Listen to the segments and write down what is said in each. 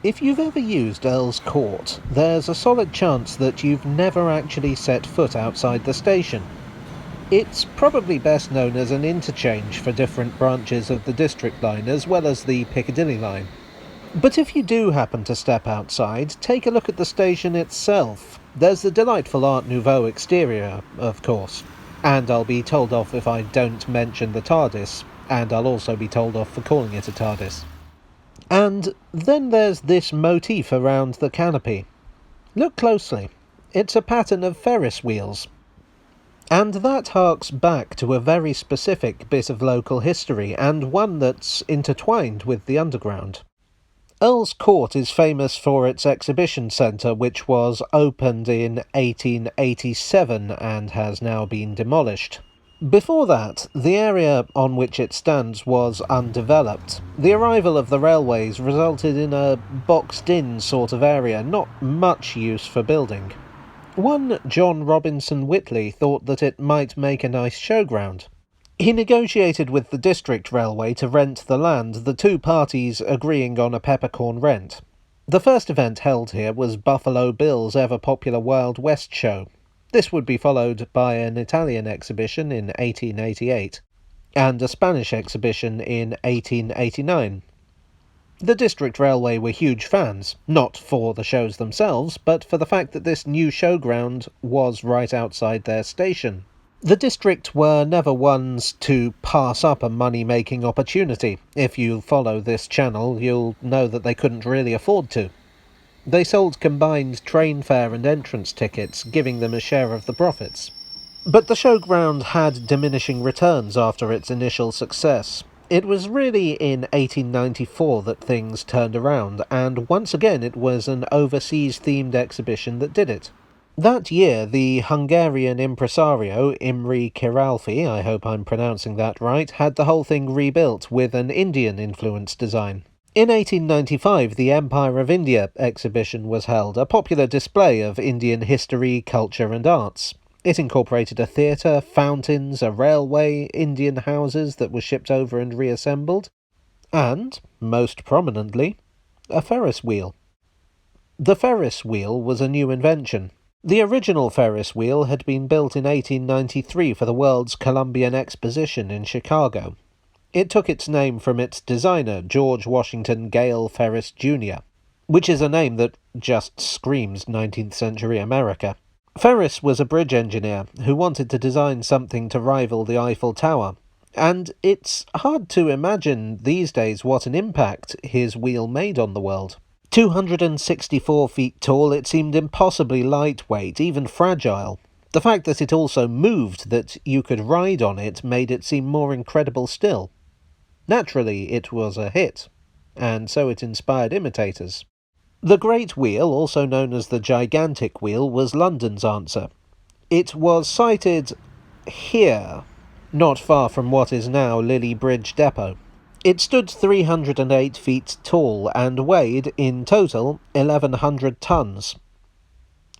If you've ever used Earl's Court, there's a solid chance that you've never actually set foot outside the station. It's probably best known as an interchange for different branches of the District line as well as the Piccadilly line. But if you do happen to step outside, take a look at the station itself. There's the delightful Art Nouveau exterior, of course. And I'll be told off if I don't mention the TARDIS, and I'll also be told off for calling it a TARDIS. And then there's this motif around the canopy. Look closely. It's a pattern of Ferris wheels. And that harks back to a very specific bit of local history, and one that's intertwined with the underground. Earl's Court is famous for its exhibition centre, which was opened in 1887 and has now been demolished. Before that, the area on which it stands was undeveloped. The arrival of the railways resulted in a boxed-in sort of area, not much use for building. One John Robinson Whitley thought that it might make a nice showground. He negotiated with the District Railway to rent the land, the two parties agreeing on a peppercorn rent. The first event held here was Buffalo Bill's ever-popular Wild West show. This would be followed by an Italian exhibition in 1888, and a Spanish exhibition in 1889. The District Railway were huge fans, not for the shows themselves, but for the fact that this new showground was right outside their station. The District were never ones to pass up a money-making opportunity. If you follow this channel, you'll know that they couldn't really afford to. They sold combined train fare and entrance tickets, giving them a share of the profits. But the showground had diminishing returns after its initial success. It was really in 1894 that things turned around, and once again it was an overseas-themed exhibition that did it. That year, the Hungarian impresario Imre Királfi, I hope I'm pronouncing that right, had the whole thing rebuilt with an Indian-influenced design. In 1895, the Empire of India exhibition was held, a popular display of Indian history, culture and arts. It incorporated a theatre, fountains, a railway, Indian houses that were shipped over and reassembled, and, most prominently, a Ferris wheel. The Ferris wheel was a new invention. The original Ferris wheel had been built in 1893 for the World's Columbian Exposition in Chicago. It took its name from its designer, George Washington Gale Ferris Jr., which is a name that just screams 19th century America. Ferris was a bridge engineer who wanted to design something to rival the Eiffel Tower, and it's hard to imagine these days what an impact his wheel made on the world. 264 feet tall, it seemed impossibly lightweight, even fragile. The fact that it also moved, that you could ride on it, made it seem more incredible still. Naturally, it was a hit, and so it inspired imitators. The Great Wheel, also known as the Gigantic Wheel, was London's answer. It was sited here, not far from what is now Lillie Bridge Depot. It stood 308 feet tall and weighed, in total, 1,100 tons.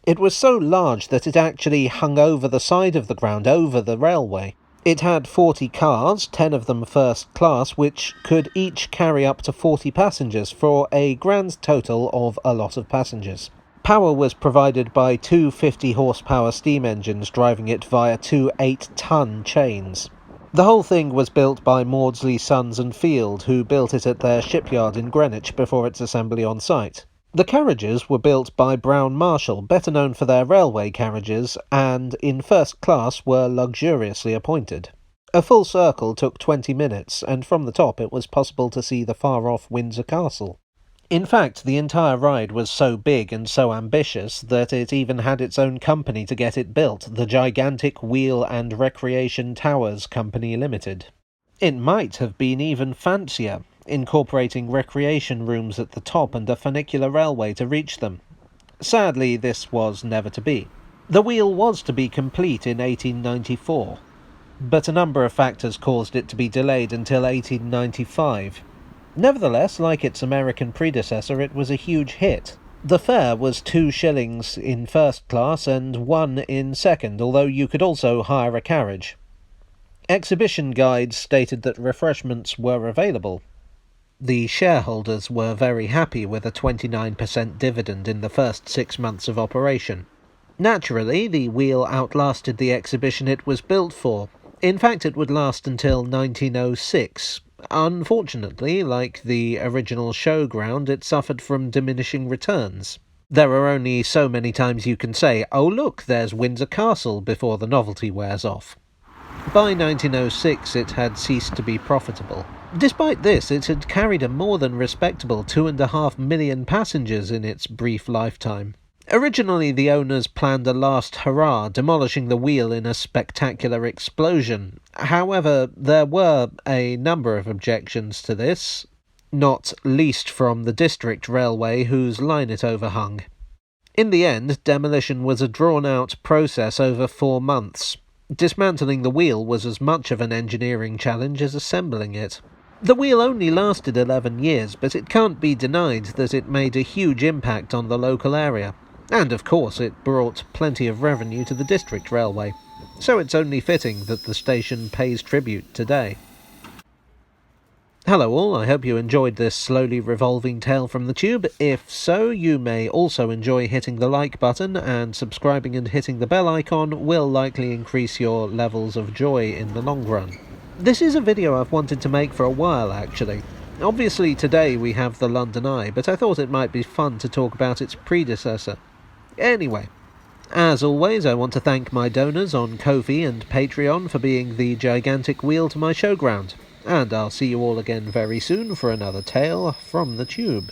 It was so large that it actually hung over the side of the ground, over the railway. It had 40 cars, 10 of them first class, which could each carry up to 40 passengers, for a grand total of a lot of passengers. Power was provided by two 50-horsepower steam engines driving it via two 8-ton chains. The whole thing was built by Maudsley, Sons and Field, who built it at their shipyard in Greenwich before its assembly on site. The carriages were built by Brown Marshall, better known for their railway carriages, and in first class were luxuriously appointed. A full circle took 20 minutes, and from the top it was possible to see the far-off Windsor Castle. In fact, the entire ride was so big and so ambitious that it even had its own company to get it built, the Gigantic Wheel and Recreation Towers Company Limited. It might have been even fancier, incorporating recreation rooms at the top and a funicular railway to reach them. Sadly, this was never to be. The wheel was to be complete in 1894, but a number of factors caused it to be delayed until 1895. Nevertheless, like its American predecessor, it was a huge hit. The fare was 2 shillings in first class and 1 in second, although you could also hire a carriage. Exhibition guides stated that refreshments were available. The shareholders were very happy with a 29% dividend in the first 6 months of operation. Naturally, the wheel outlasted the exhibition it was built for. In fact, it would last until 1906. Unfortunately, like the original showground, it suffered from diminishing returns. There are only so many times you can say, "Oh look, there's Windsor Castle," before the novelty wears off. By 1906 it had ceased to be profitable. Despite this, it had carried a more than respectable 2.5 million passengers in its brief lifetime. Originally, the owners planned a last hurrah, demolishing the wheel in a spectacular explosion. However, there were a number of objections to this, not least from the district railway whose line it overhung. In the end, demolition was a drawn-out process over 4 months. Dismantling the wheel was as much of an engineering challenge as assembling it. The wheel only lasted 11 years, but it can't be denied that it made a huge impact on the local area. And of course it brought plenty of revenue to the district railway. So it's only fitting that the station pays tribute today. Hello all, I hope you enjoyed this slowly revolving tale from the tube. If so, you may also enjoy hitting the like button, and subscribing and hitting the bell icon will likely increase your levels of joy in the long run. This is a video I've wanted to make for a while actually. Obviously today we have the London Eye, but I thought it might be fun to talk about its predecessor. Anyway, as always, I want to thank my donors on Ko-fi and Patreon for being the gigantic wheel to my showground. And I'll see you all again very soon for another tale from the tube.